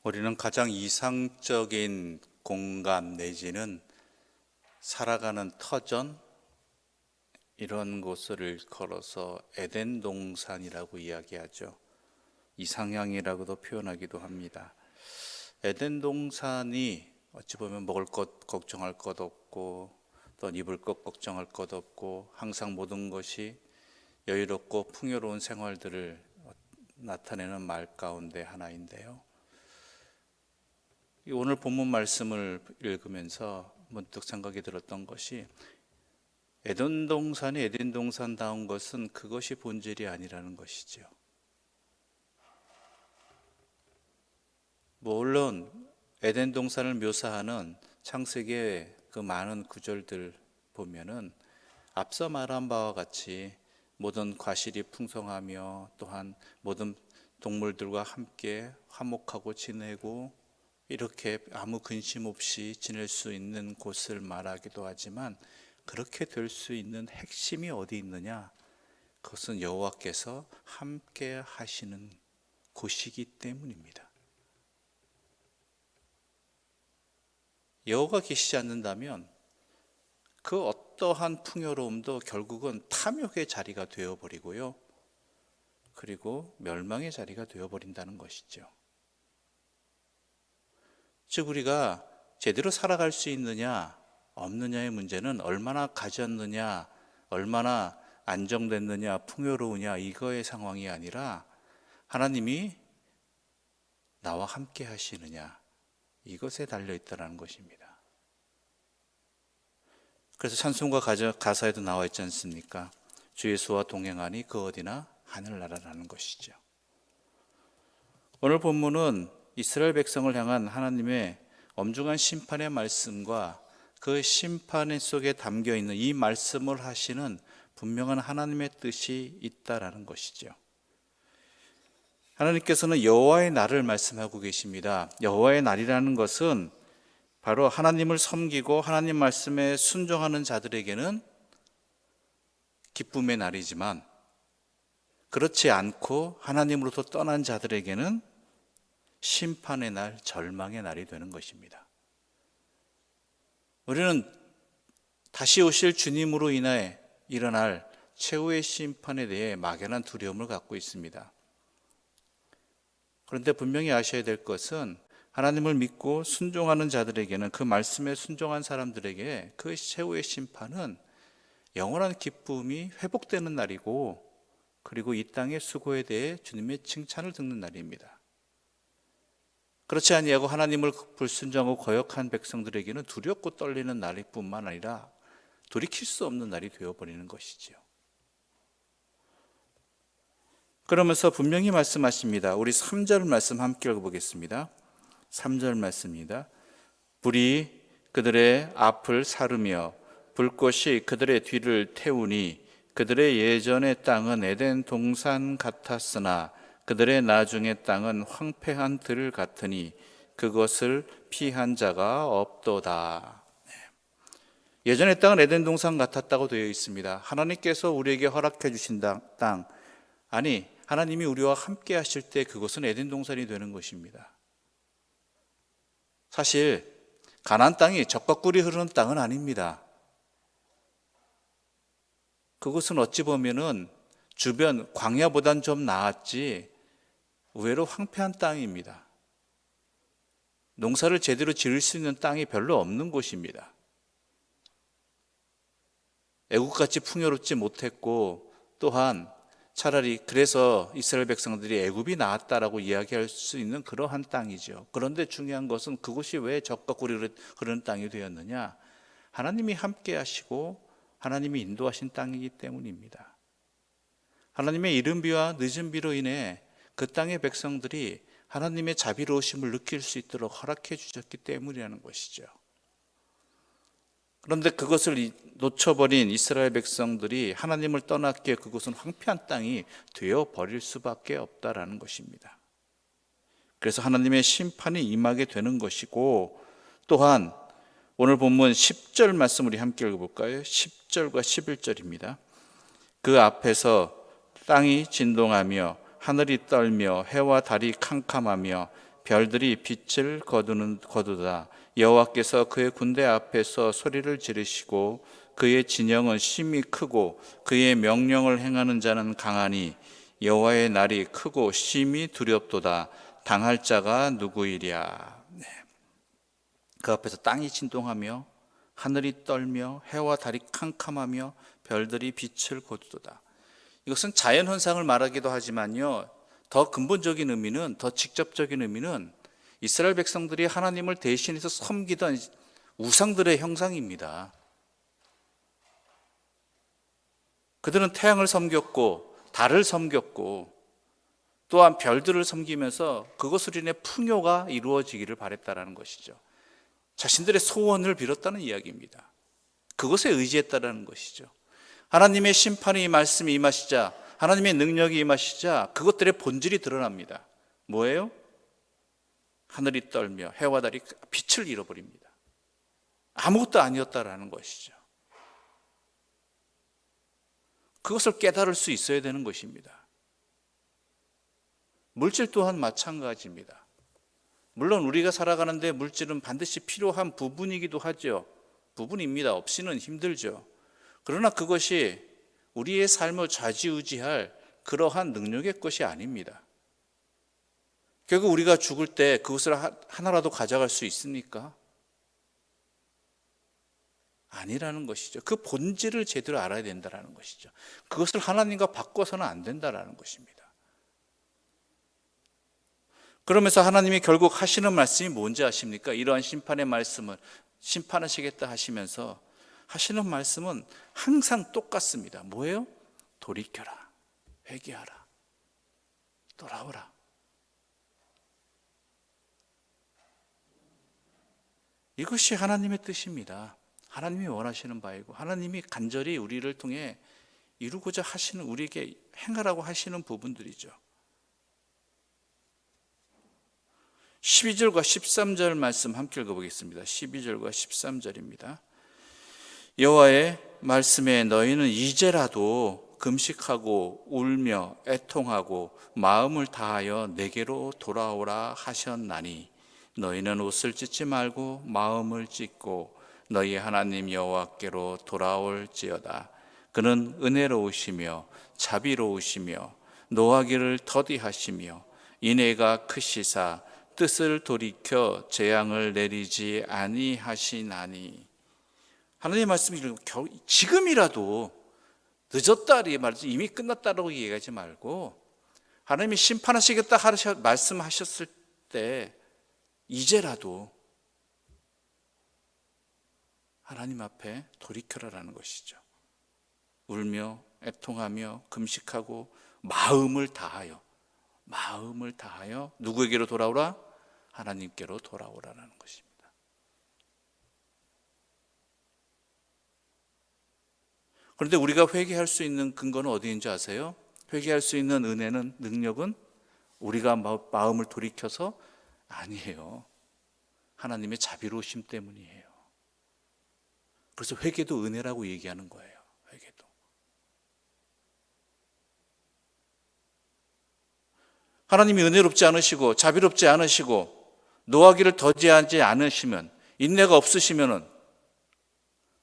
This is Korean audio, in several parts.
우리는 가장 이상적인 공간 내지는 살아가는 터전, 이런 곳을 걸어서 에덴 동산이라고 이야기하죠. 이상향이라고도 표현하기도 합니다. 에덴 동산이 어찌 보면 먹을 것 걱정할 것 없고 또 입을 것 걱정할 것 없고 항상 모든 것이 여유롭고 풍요로운 생활들을 나타내는 말 가운데 하나인데요. 오늘 본문 말씀을 읽으면서 문득 생각이 들었던 것이, 에덴 동산이 에덴 동산다운 것은 그것이 본질이 아니라는 것이죠. 물론 에덴 동산을 묘사하는 창세기의 그 많은 구절들 보면은 앞서 말한 바와 같이 모든 과실이 풍성하며 또한 모든 동물들과 함께 화목하고 지내고 이렇게 아무 근심 없이 지낼 수 있는 곳을 말하기도 하지만, 그렇게 될 수 있는 핵심이 어디 있느냐? 그것은 여호와께서 함께 하시는 곳이기 때문입니다. 여호와가 계시지 않는다면 그 어떠한 풍요로움도 결국은 탐욕의 자리가 되어버리고요, 그리고 멸망의 자리가 되어버린다는 것이죠. 즉 우리가 제대로 살아갈 수 있느냐 없느냐의 문제는 얼마나 가졌느냐, 얼마나 안정됐느냐, 풍요로우냐 이거의 상황이 아니라 하나님이 나와 함께 하시느냐 이것에 달려있다는 것입니다. 그래서 찬송가 가사에도 나와 있지 않습니까? 주 예수와 동행하니 그 어디나 하늘나라라는 것이죠. 오늘 본문은 이스라엘 백성을 향한 하나님의 엄중한 심판의 말씀과 그 심판 속에 담겨 있는 이 말씀을 하시는 분명한 하나님의 뜻이 있다라는 것이죠. 하나님께서는 여호와의 날을 말씀하고 계십니다. 여호와의 날이라는 것은 바로 하나님을 섬기고 하나님 말씀에 순종하는 자들에게는 기쁨의 날이지만, 그렇지 않고 하나님으로부터 떠난 자들에게는 심판의 날, 절망의 날이 되는 것입니다. 우리는 다시 오실 주님으로 인해 일어날 최후의 심판에 대해 막연한 두려움을 갖고 있습니다. 그런데 분명히 아셔야 될 것은, 하나님을 믿고 순종하는 자들에게는, 그 말씀에 순종한 사람들에게 그 최후의 심판은 영원한 기쁨이 회복되는 날이고, 그리고 이 땅의 수고에 대해 주님의 칭찬을 듣는 날입니다. 그렇지 아니하고 하나님을 불순종하고 거역한 백성들에게는 두렵고 떨리는 날일 뿐만 아니라 돌이킬 수 없는 날이 되어버리는 것이죠. 그러면서 분명히 말씀하십니다. 우리 3절 말씀 함께 읽어보겠습니다. 3절 말씀입니다. 불이 그들의 앞을 사르며 불꽃이 그들의 뒤를 태우니 그들의 예전의 땅은 에덴 동산 같았으나 그들의 나중의 땅은 황폐한 들 같으니 그것을 피한 자가 없도다. 예전의 땅은 에덴 동산 같았다고 되어 있습니다. 하나님께서 우리에게 허락해 주신 땅, 아니 하나님이 우리와 함께 하실 때 그것은 에덴 동산이 되는 것입니다. 사실 가나안 땅이 젖과 꿀이 흐르는 땅은 아닙니다. 그것은 어찌 보면은 주변 광야보단 좀 나았지 의외로 황폐한 땅입니다. 농사를 제대로 지을 수 있는 땅이 별로 없는 곳입니다. 애국같이 풍요롭지 못했고, 또한 차라리 그래서 이스라엘 백성들이 애굽이 나았다라고 이야기할 수 있는 그러한 땅이죠. 그런데 중요한 것은 그곳이 왜 젖과 꿀이 흐르는 땅이 되었느냐? 하나님이 함께 하시고 하나님이 인도하신 땅이기 때문입니다. 하나님의 이른 비와 늦은 비로 인해 그 땅의 백성들이 하나님의 자비로우심을 느낄 수 있도록 허락해 주셨기 때문이라는 것이죠. 그런데 그것을 놓쳐버린 이스라엘 백성들이 하나님을 떠났기에 그것은 황폐한 땅이 되어버릴 수밖에 없다라는 것입니다. 그래서 하나님의 심판이 임하게 되는 것이고, 또한 오늘 본문 10절 말씀 우리 함께 읽어볼까요? 10절과 11절입니다. 그 앞에서 땅이 진동하며 하늘이 떨며 해와 달이 캄캄하며 별들이 빛을 거두다. 여호와께서 그의 군대 앞에서 소리를 지르시고 그의 진영은 심히 크고 그의 명령을 행하는 자는 강하니 여호와의 날이 크고 심히 두렵도다. 당할 자가 누구이랴. 그 앞에서 땅이 진동하며 하늘이 떨며 해와 달이 캄캄하며 별들이 빛을 거두도다. 이것은 자연현상을 말하기도 하지만요, 더 근본적인 의미는, 더 직접적인 의미는 이스라엘 백성들이 하나님을 대신해서 섬기던 우상들의 형상입니다. 그들은 태양을 섬겼고 달을 섬겼고 또한 별들을 섬기면서 그것으로 인해 풍요가 이루어지기를 바랬다는 것이죠. 자신들의 소원을 빌었다는 이야기입니다. 그것에 의지했다는 것이죠. 하나님의 심판이 말씀이 임하시자, 하나님의 능력이 임하시자 그것들의 본질이 드러납니다. 뭐예요? 하늘이 떨며 해와 달이 빛을 잃어버립니다. 아무것도 아니었다라는 것이죠. 그것을 깨달을 수 있어야 되는 것입니다. 물질 또한 마찬가지입니다. 물론 우리가 살아가는데 물질은 반드시 필요한 부분이기도 하죠. 부분입니다. 없이는 힘들죠. 그러나 그것이 우리의 삶을 좌지우지할 그러한 능력의 것이 아닙니다. 결국 우리가 죽을 때 그것을 하나라도 가져갈 수 있습니까? 아니라는 것이죠. 그 본질을 제대로 알아야 된다는 것이죠. 그것을 하나님과 바꿔서는 안 된다는 것입니다. 그러면서 하나님이 결국 하시는 말씀이 뭔지 아십니까? 이러한 심판의 말씀을 심판하시겠다 하시면서 하시는 말씀은 항상 똑같습니다. 뭐예요? 돌이켜라, 회개하라, 돌아오라. 이것이 하나님의 뜻입니다. 하나님이 원하시는 바이고 하나님이 간절히 우리를 통해 이루고자 하시는, 우리에게 행하라고 하시는 부분들이죠. 12절과 13절 말씀 함께 읽어보겠습니다. 12절과 13절입니다. 여호와의 말씀에 너희는 이제라도 금식하고 울며 애통하고 마음을 다하여 내게로 돌아오라 하셨나니 너희는 옷을 찢지 말고 마음을 찢고 너희 하나님 여호와께로 돌아올지어다. 그는 은혜로우시며 자비로우시며 노하기를 더디하시며 인애가 크시사 뜻을 돌이켜 재앙을 내리지 아니하시나니. 하나님의 말씀이 지금이라도 늦었다 말이지 이미 끝났다라고 얘기하지 말고 하나님이 심판하시겠다 말씀하셨을 때 이제라도 하나님 앞에 돌이켜라라는 것이죠. 울며 애통하며 금식하고 마음을 다하여 누구에게로 돌아오라? 하나님께로 돌아오라는 것입니다. 그런데 우리가 회개할 수 있는 근거는 어디인지 아세요? 회개할 수 있는 은혜는, 능력은 우리가 마음을 돌이켜서 아니에요. 하나님의 자비로우심 때문이에요. 그래서 회개도 은혜라고 얘기하는 거예요. 회개도. 하나님이 은혜롭지 않으시고 자비롭지 않으시고 노하기를 더디하지 않으시면, 인내가 없으시면은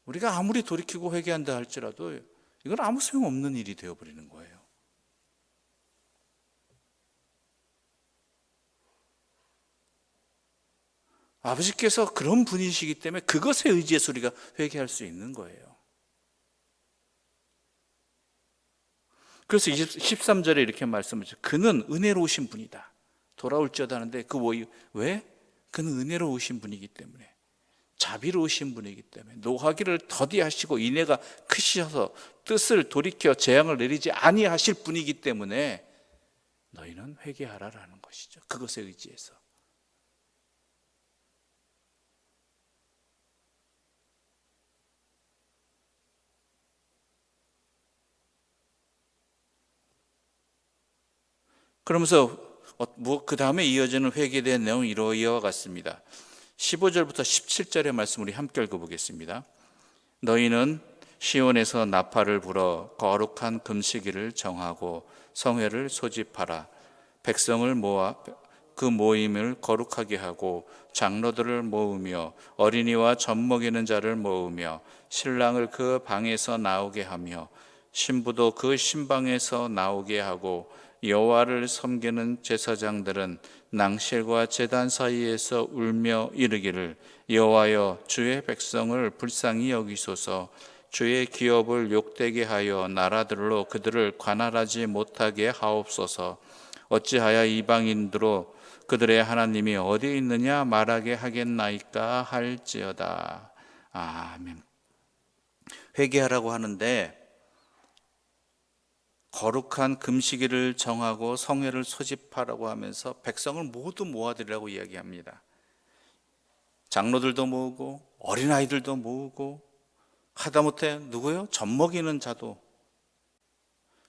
우리가 아무리 돌이키고 회개한다 할지라도 이건 아무 소용없는 일이 되어버리는 거예요. 아버지께서 그런 분이시기 때문에 그것에 의지해서 우리가 회개할 수 있는 거예요. 그래서 13절에 이렇게 말씀하죠. 그는 은혜로우신 분이다. 돌아올지어다 하는데 왜? 그는 은혜로우신 분이기 때문에, 자비로우신 분이기 때문에, 노하기를 더디하시고 인애가 크셔서 뜻을 돌이켜 재앙을 내리지 아니하실 분이기 때문에 너희는 회개하라라는 것이죠. 그것에 의지해서. 그러면서 그 다음에 이어지는 회개에 대한 내용은 이와 같습니다. 15절부터 17절의 말씀 우리 함께 읽어보겠습니다. 너희는 시온에서 나팔을 불어 거룩한 금식일을 정하고 성회를 소집하라. 백성을 모아 그 모임을 거룩하게 하고 장로들을 모으며 어린이와 젖 먹이는 자를 모으며 신랑을 그 방에서 나오게 하며 신부도 그 신방에서 나오게 하고 여호와를 섬기는 제사장들은 낭실과 제단 사이에서 울며 이르기를 여호와여 주의 백성을 불쌍히 여기소서 주의 기업을 욕되게 하여 나라들로 그들을 관할하지 못하게 하옵소서 어찌하여 이방인들로 그들의 하나님이 어디 있느냐 말하게 하겠나이까 할지어다. 아멘. 회개하라고 하는데 거룩한 금식일을 정하고 성회를 소집하라고 하면서 백성을 모두 모아들이라고 이야기합니다. 장로들도 모으고 어린아이들도 모으고 하다못해 누구요? 젖 먹이는 자도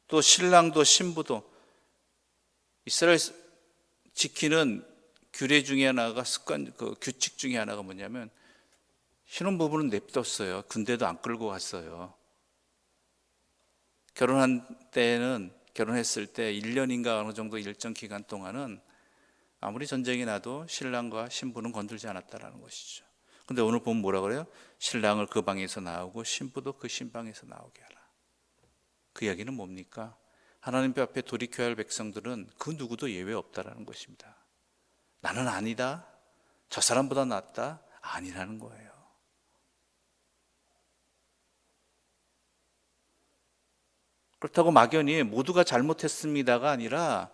또 신랑도 신부도 이스라엘 지키는 규례 중에 하나가 그 규칙 중에 하나가 뭐냐면 신혼부부는 냅뒀어요. 군대도 안 끌고 갔어요. 결혼했을 때 1년인가 어느 정도 일정 기간 동안은 아무리 전쟁이 나도 신랑과 신부는 건들지 않았다라는 것이죠. 근데 오늘 보면 뭐라 그래요? 신랑을 그 방에서 나오고 신부도 그 신방에서 나오게 하라. 그 이야기는 뭡니까? 하나님 앞에 돌이켜야 할 백성들은 그 누구도 예외 없다라는 것입니다. 나는 아니다. 저 사람보다 낫다. 아니라는 거예요. 그렇다고 막연히 모두가 잘못했습니다가 아니라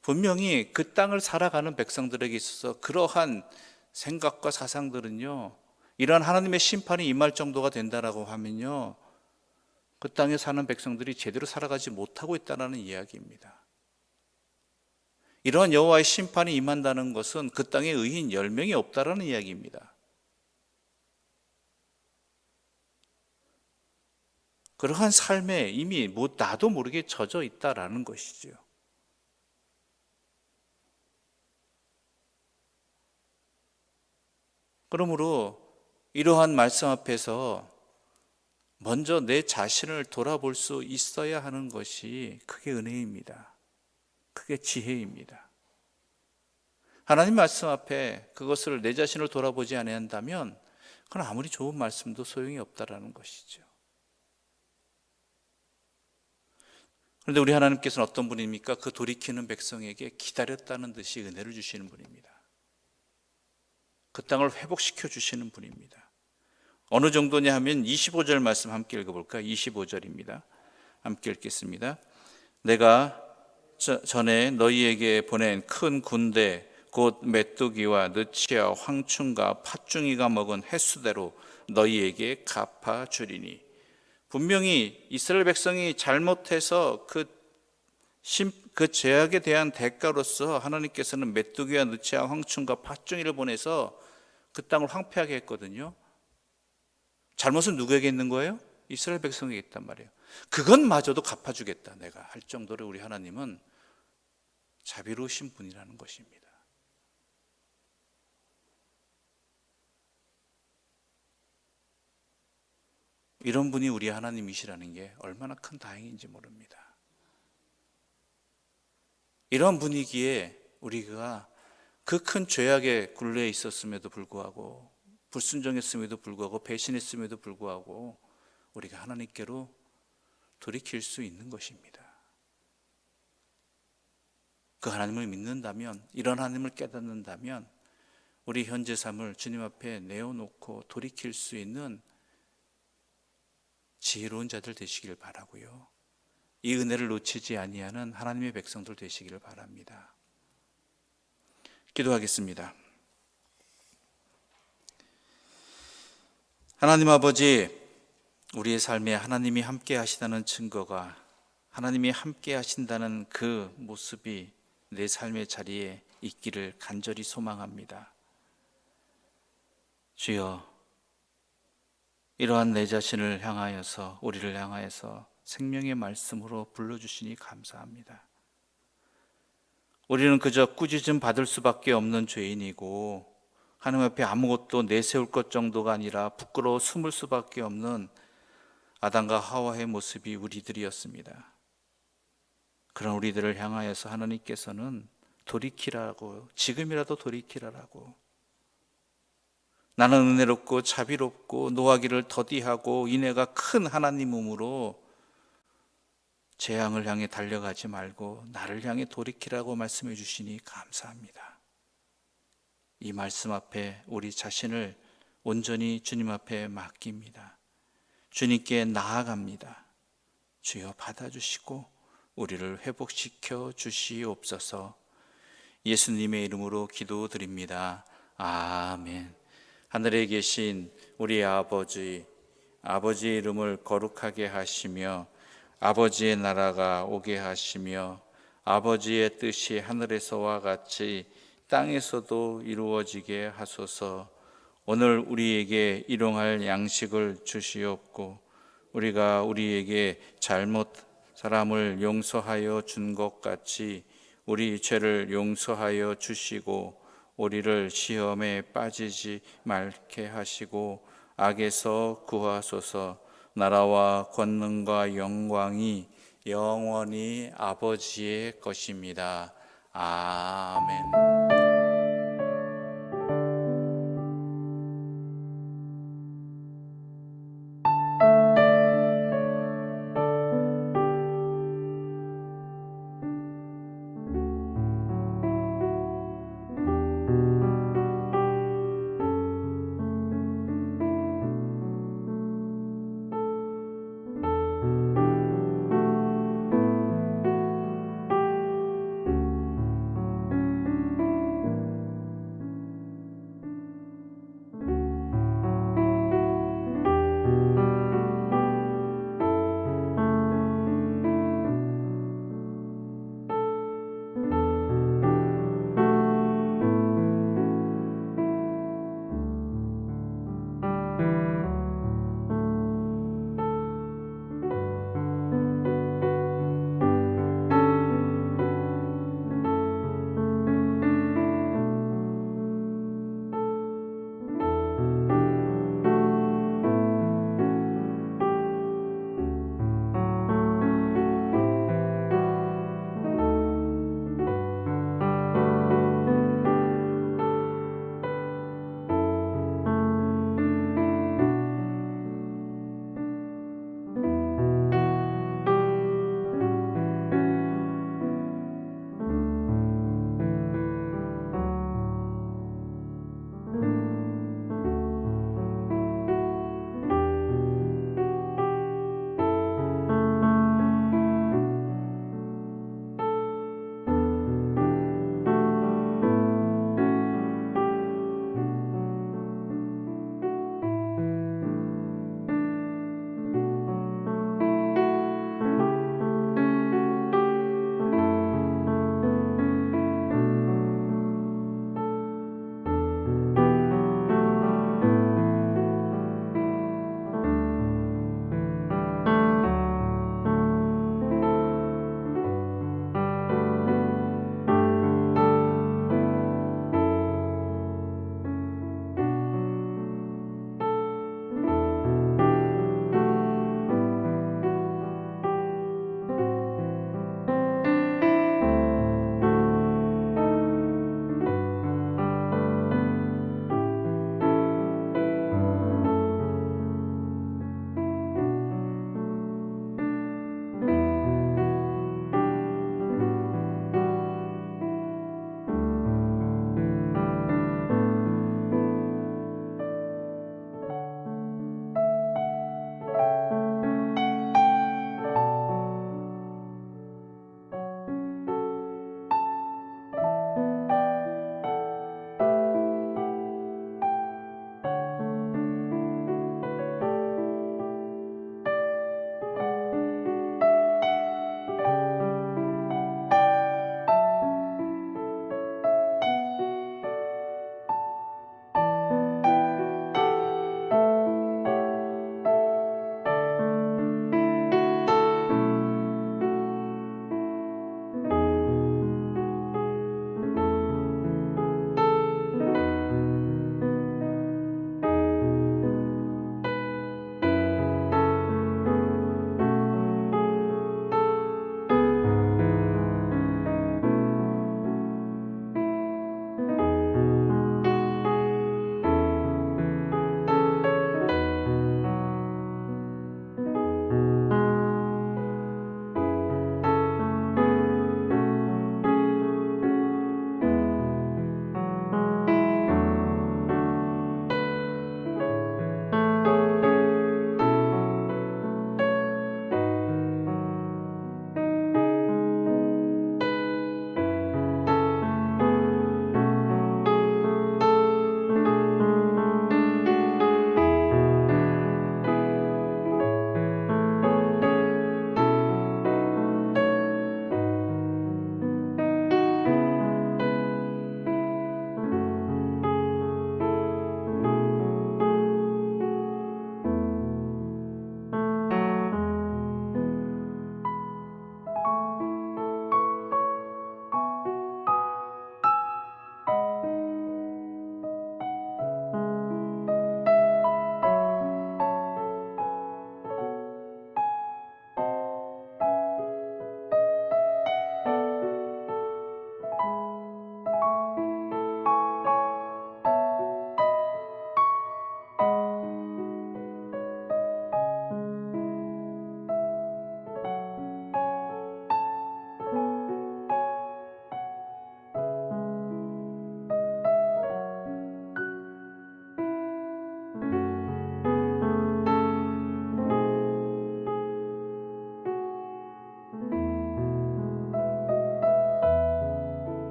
분명히 그 땅을 살아가는 백성들에게 있어서 그러한 생각과 사상들은요, 이러한 하나님의 심판이 임할 정도가 된다라고 하면요, 그 땅에 사는 백성들이 제대로 살아가지 못하고 있다는 이야기입니다. 이러한 여호와의 심판이 임한다는 것은 그 땅에 의인 10명이 없다라는 이야기입니다. 그러한 삶에 이미 나도 모르게 젖어 있다라는 것이죠. 그러므로 이러한 말씀 앞에서 먼저 내 자신을 돌아볼 수 있어야 하는 것이 그게 은혜입니다. 그게 지혜입니다. 하나님 말씀 앞에 그것을 내 자신을 돌아보지 아니한다면 그건 아무리 좋은 말씀도 소용이 없다라는 것이죠. 그런데 우리 하나님께서는 어떤 분입니까? 그 돌이키는 백성에게 기다렸다는 듯이 은혜를 주시는 분입니다. 그 땅을 회복시켜 주시는 분입니다. 어느 정도냐 하면 25절 말씀 함께 읽어볼까요? 25절입니다. 함께 읽겠습니다. 내가 전에 너희에게 보낸 큰 군대 곧 메뚜기와 느치와 황충과 팥중이가 먹은 횟수대로 너희에게 갚아주리니. 분명히 이스라엘 백성이 잘못해서 그 죄악에 대한 대가로서 하나님께서는 메뚜기와 느치와 황충과 팥중이를 보내서 그 땅을 황폐하게 했거든요. 잘못은 누구에게 있는 거예요? 이스라엘 백성에게 있단 말이에요. 그것마저도 갚아주겠다 내가 할 정도로 우리 하나님은 자비로우신 분이라는 것입니다. 이런 분이 우리 하나님이시라는 게 얼마나 큰 다행인지 모릅니다. 이런 분위기에 우리가 그 큰 죄악에 굴레 있었음에도 불구하고 불순종했음에도 불구하고 배신했음에도 불구하고 우리가 하나님께로 돌이킬 수 있는 것입니다. 그 하나님을 믿는다면, 이런 하나님을 깨닫는다면 우리 현재 삶을 주님 앞에 내어놓고 돌이킬 수 있는 지혜로운 자들 되시길 바라고요. 이 은혜를 놓치지 아니하는 하나님의 백성들 되시기를 바랍니다. 기도하겠습니다. 하나님 아버지, 우리의 삶에 하나님이 함께 하시다는 증거가, 하나님이 함께 하신다는 그 모습이 내 삶의 자리에 있기를 간절히 소망합니다. 주여, 이러한 내 자신을 향하여서, 우리를 향하여서 생명의 말씀으로 불러주시니 감사합니다. 우리는 그저 꾸짖음 받을 수밖에 없는 죄인이고 하나님 앞에 아무것도 내세울 것 정도가 아니라 부끄러워 숨을 수밖에 없는 아담과 하와의 모습이 우리들이었습니다. 그런 우리들을 향하여서 하나님께서는 돌이키라고, 지금이라도 돌이키라라고. 나는 은혜롭고 자비롭고 노하기를 더디하고 인애가 큰 하나님이므로 재앙을 향해 달려가지 말고 나를 향해 돌이키라고 말씀해 주시니 감사합니다. 이 말씀 앞에 우리 자신을 온전히 주님 앞에 맡깁니다. 주님께 나아갑니다. 주여 받아주시고 우리를 회복시켜 주시옵소서. 예수님의 이름으로 기도드립니다. 아멘. 하늘에 계신 우리 아버지의 이름을 거룩하게 하시며 아버지의 나라가 오게 하시며 아버지의 뜻이 하늘에서와 같이 땅에서도 이루어지게 하소서. 오늘 우리에게 일용할 양식을 주시옵고 우리가 우리에게 사람을 용서하여 준 것 같이 우리 죄를 용서하여 주시고 우리를 시험에 빠지지 말게 하시고 악에서 구하소서. 나라와 권능과 영광이 영원히 아버지의 것입니다. 아멘.